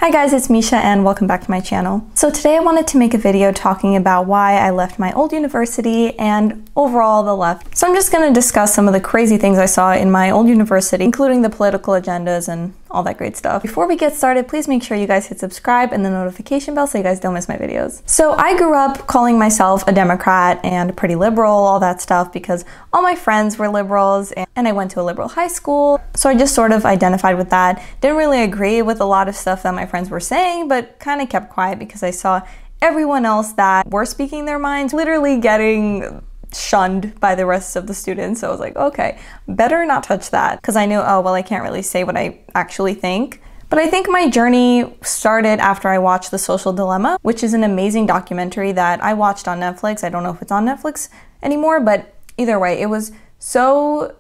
Hi guys, it's Misha and welcome back to my channel. So today I wanted to make a video talking about why I left my old university and overall the left. So I'm just going to discuss some of the crazy things I saw in my old university, including the political agendas and all that great stuff. Before we get started, please make sure you guys hit subscribe and the notification bell so you guys don't miss my videos. So I grew up calling myself a Democrat and pretty liberal, all that stuff, because all my friends were liberals and I went to a liberal high school. So I just sort of identified with that. Didn't really agree with a lot of stuff that my friends were saying, but kind of kept quiet because I saw everyone else that were speaking their minds literally getting shunned by the rest of the students. So I was like, okay, better not touch that, because I knew, oh, well, I can't really say what I actually think. But I think my journey started after I watched The Social Dilemma, which is an amazing documentary that I watched on Netflix. I don't know if it's on Netflix anymore, but either way, it was so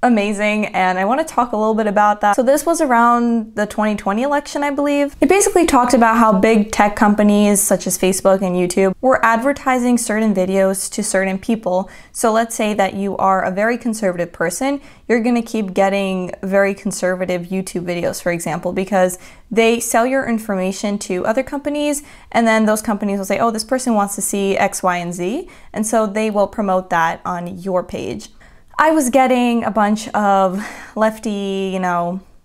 amazing, and I want to talk a little bit about that. So this was around the 2020 election, I believe. It basically talked about how big tech companies such as Facebook and YouTube were advertising certain videos to certain people. So let's say that you are a very conservative person, you're going to keep getting very conservative YouTube videos, for example, because they sell your information to other companies, and then those companies will say, oh, this person wants to see X, Y, and Z, and so they will promote that on your page. I was getting a bunch of lefty,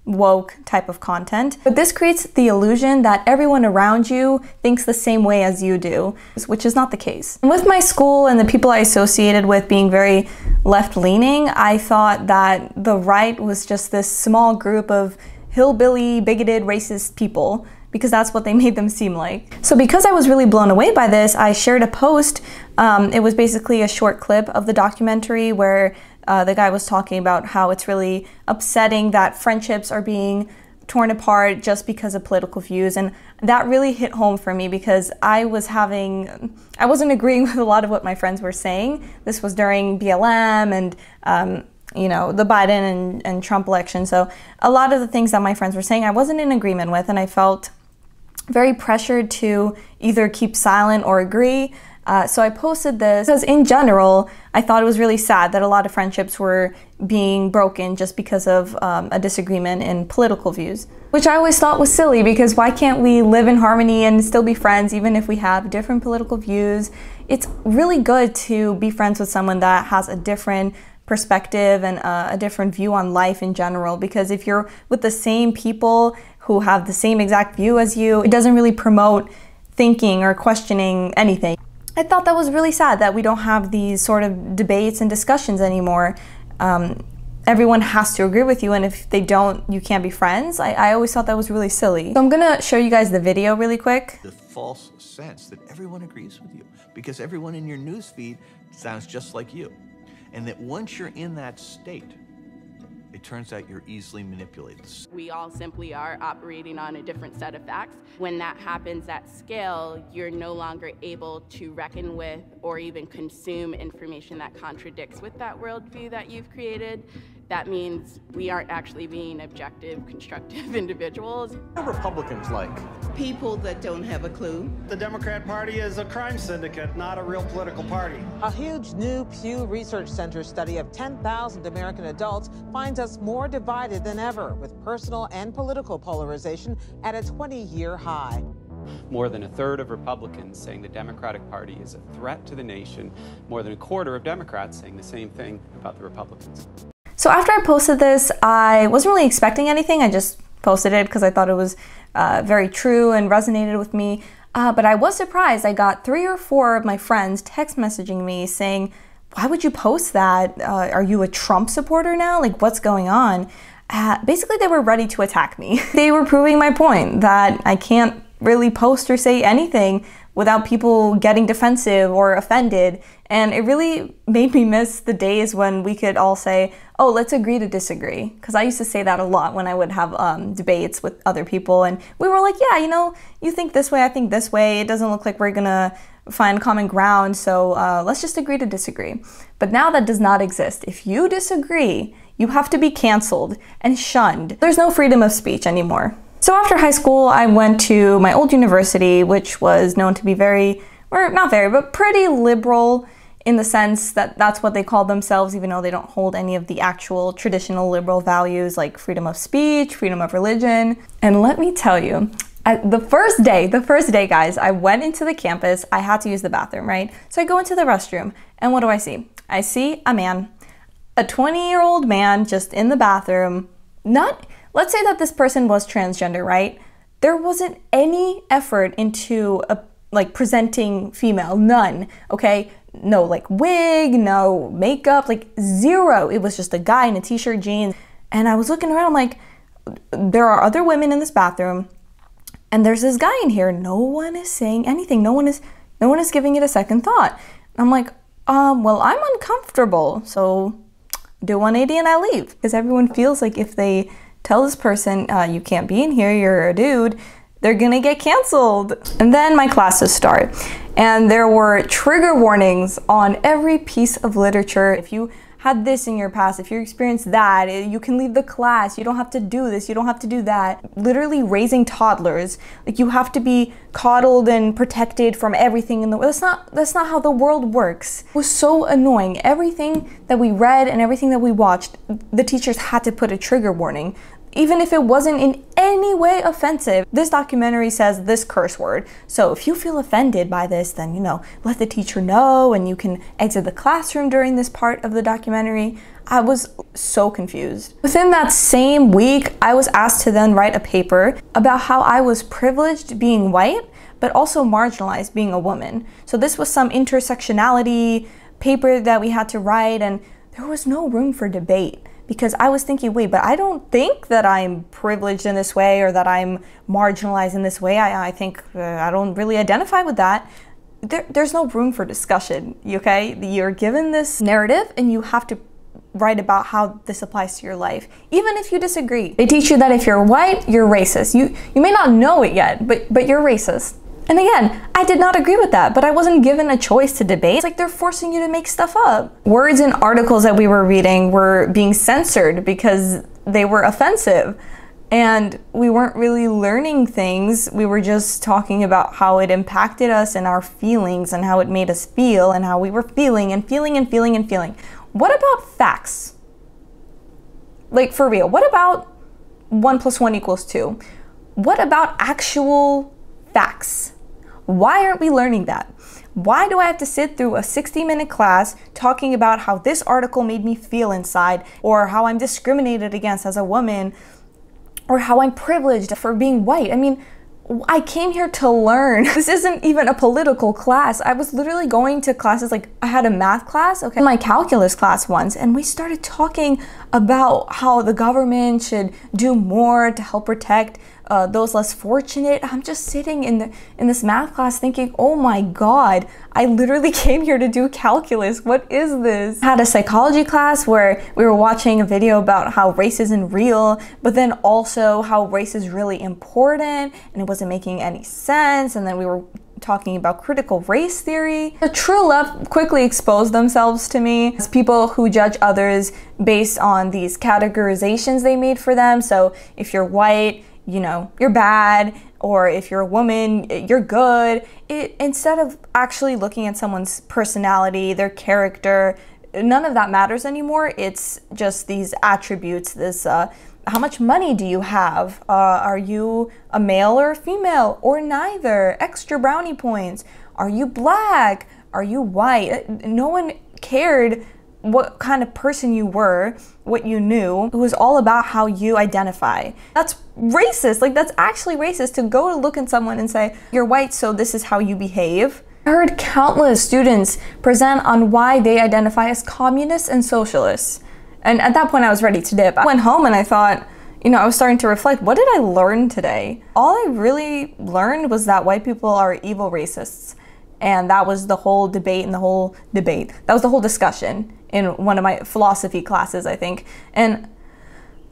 woke type of content, but this creates the illusion that everyone around you thinks the same way as you do, which is not the case. And with my school and the people I associated with being very left-leaning, I thought that the right was just this small group of hillbilly, bigoted, racist people, because that's what they made them seem like. So because I was really blown away by this, I shared a post. It was basically a short clip of the documentary where the guy was talking about how it's really upsetting that friendships are being torn apart just because of political views. And that really hit home for me because I wasn't agreeing with a lot of what my friends were saying. This was during BLM and the Biden and Trump election. So a lot of the things that my friends were saying, I wasn't in agreement with, and I felt very pressured to either keep silent or agree. So I posted this because in general, I thought it was really sad that a lot of friendships were being broken just because of a disagreement in political views, which I always thought was silly, because why can't we live in harmony and still be friends even if we have different political views? It's really good to be friends with someone that has a different perspective and a different view on life in general, because if you're with the same people who have the same exact view as you, it doesn't really promote thinking or questioning anything. I thought that was really sad that we don't have these sort of debates and discussions anymore. Everyone has to agree with you, and if they don't, you can't be friends. I always thought that was really silly. So I'm gonna show you guys the video really quick. The false sense that everyone agrees with you because everyone in your newsfeed sounds just like you. And that once you're in that state, it turns out you're easily manipulated. We all simply are operating on a different set of facts. When that happens at scale, you're no longer able to reckon with or even consume information that contradicts with that worldview that you've created. That means we aren't actually being objective, constructive individuals. What are Republicans like? People that don't have a clue. The Democrat Party is a crime syndicate, not a real political party. A huge new Pew Research Center study of 10,000 American adults finds us more divided than ever, with personal and political polarization at a 20-year high. More than a third of Republicans saying the Democratic Party is a threat to the nation. More than a quarter of Democrats saying the same thing about the Republicans. So after I posted this, I wasn't really expecting anything. I just posted it because I thought it was very true and resonated with me. But I was surprised. I got 3 or 4 of my friends text messaging me saying, why would you post that? Are you a Trump supporter now? Like, what's going on? Basically, they were ready to attack me. They were proving my point that I can't really post or say anything without people getting defensive or offended. And it really made me miss the days when we could all say, oh, let's agree to disagree. Because I used to say that a lot when I would have debates with other people. And we were like, yeah, you think this way, I think this way. It doesn't look like we're gonna find common ground, so let's just agree to disagree. But now that does not exist. If you disagree, you have to be canceled and shunned. There's no freedom of speech anymore. So after high school, I went to my old university, which was known to be but pretty liberal in the sense that that's what they call themselves, even though they don't hold any of the actual traditional liberal values like freedom of speech, freedom of religion. And let me tell you, The first day, guys, I went into the campus. I had to use the bathroom, right? So I go into the restroom, and what do I see? I see a man, a 20-year-old man just in the bathroom. Let's say that this person was transgender, right? There wasn't any effort into like presenting female, none, okay? No like wig, no makeup, like zero. It was just a guy in a t-shirt, jeans. And I was looking around, I'm like, there are other women in this bathroom, and there's this guy in here. No one is saying anything. No one is giving it a second thought. I'm like, well, I'm uncomfortable, so do 180 and I leave. Because everyone feels like if they tell this person, you can't be in here, you're a dude, they're gonna get canceled. And then my classes start. And there were trigger warnings on every piece of literature. If you had this in your past, if you experienced that, you can leave the class, you don't have to do this, you don't have to do that. Literally raising toddlers, like you have to be coddled and protected from everything in the world. That's not how the world works. It was so annoying. Everything that we read and everything that we watched, the teachers had to put a trigger warning. Even if it wasn't in any way offensive. This documentary says this curse word. So if you feel offended by this, then, you know, let the teacher know and you can exit the classroom during this part of the documentary. I was so confused. Within that same week, I was asked to then write a paper about how I was privileged being white, but also marginalized being a woman. So this was some intersectionality paper that we had to write, and there was no room for debate. Because I was thinking, wait, but I don't think that I'm privileged in this way or that I'm marginalized in this way. I think I don't really identify with that. There's no room for discussion, okay? You're given this narrative and you have to write about how this applies to your life, even if you disagree. They teach you that if you're white, you're racist. You may not know it yet, but you're racist. And again, I did not agree with that, but I wasn't given a choice to debate. It's like they're forcing you to make stuff up. Words in articles that we were reading were being censored because they were offensive. And we weren't really learning things. We were just talking about how it impacted us and our feelings and how it made us feel and how we were feeling and feeling and feeling and feeling. What about facts? Like, for real, what about 1 + 1 = 2? What about actual facts? Why aren't we learning that? Why do I have to sit through a 60-minute class talking about how this article made me feel inside, or how I'm discriminated against as a woman, or how I'm privileged for being white? I mean, I came here to learn. This isn't even a political class. I was literally going to classes, like I had a math class, okay, my calculus class once, and we started talking about how the government should do more to help protect those less fortunate. I'm just sitting in this math class thinking, oh my God, I literally came here to do calculus. What is this? I had a psychology class where we were watching a video about how race isn't real, but then also how race is really important, and it wasn't making any sense. And then we were talking about critical race theory. The true left quickly exposed themselves to me as people who judge others based on these categorizations they made for them. So if you're white, you know, you're bad, or if you're a woman, you're good. Instead of actually looking at someone's personality, their character, none of that matters anymore. It's just these attributes, this, how much money do you have? Are you a male or a female, or neither? Extra brownie points. Are you black? Are you white? No one cared what kind of person you were, what you knew. It was all about how you identify. That's racist. Like, that's actually racist to go to look at someone and say, you're white, so this is how you behave. I heard countless students present on why they identify as communists and socialists. And at that point, I was ready to dip. I went home and I thought, you know, I was starting to reflect, what did I learn today? All I really learned was that white people are evil racists. And that was the whole debate That was the whole discussion in one of my philosophy classes, I think. And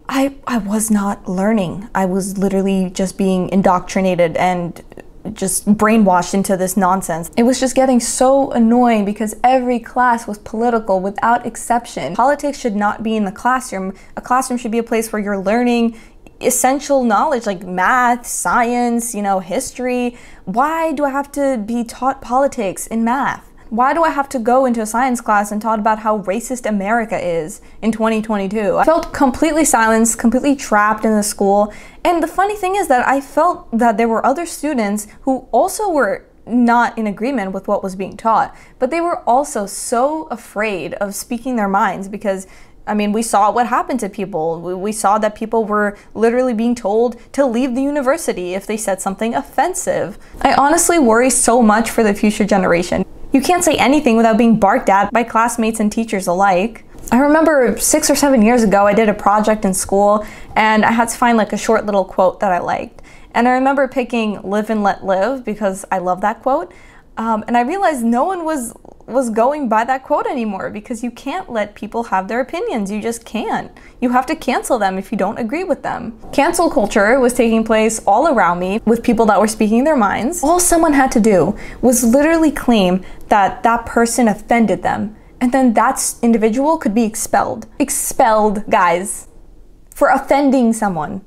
I was not learning. I was literally just being indoctrinated and just brainwashed into this nonsense. It was just getting so annoying because every class was political without exception. Politics should not be in the classroom. A classroom should be a place where you're learning essential knowledge like math, science, you know, history. Why do I have to be taught politics in math? Why do I have to go into a science class and talk about how racist America is in 2022? I felt completely silenced, completely trapped in the school. And the funny thing is that I felt that there were other students who also were not in agreement with what was being taught, but they were also so afraid of speaking their minds because, I mean, we saw what happened to people. We saw that people were literally being told to leave the university if they said something offensive. I honestly worry so much for the future generation. You can't say anything without being barked at by classmates and teachers alike. I remember 6 or 7 years ago, I did a project in school and I had to find like a short little quote that I liked. And I remember picking "live and let live" because I love that quote. And I realized no one was going by that quote anymore because you can't let people have their opinions. You just can't. You have to cancel them if you don't agree with them. Cancel culture was taking place all around me with people that were speaking their minds. All someone had to do was literally claim that that person offended them, and then that individual could be expelled. Expelled, guys, for offending someone.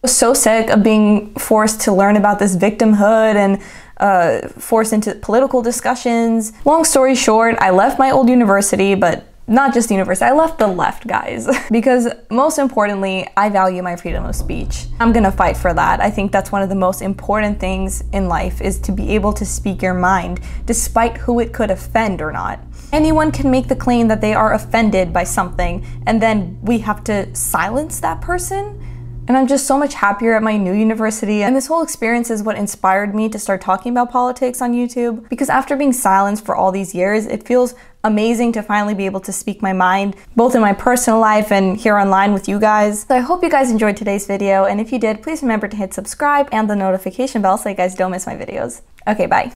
I was so sick of being forced to learn about this victimhood and forced into political discussions. Long story short, I left my old university, but not just the university, I left the left, guys. Because most importantly, I value my freedom of speech. I'm gonna fight for that. I think that's one of the most important things in life, is to be able to speak your mind, despite who it could offend or not. Anyone can make the claim that they are offended by something, and then we have to silence that person. And I'm just so much happier at my new university. And this whole experience is what inspired me to start talking about politics on YouTube. Because after being silenced for all these years, it feels amazing to finally be able to speak my mind, both in my personal life and here online with you guys. So I hope you guys enjoyed today's video. And if you did, please remember to hit subscribe and the notification bell so you guys don't miss my videos. Okay, bye.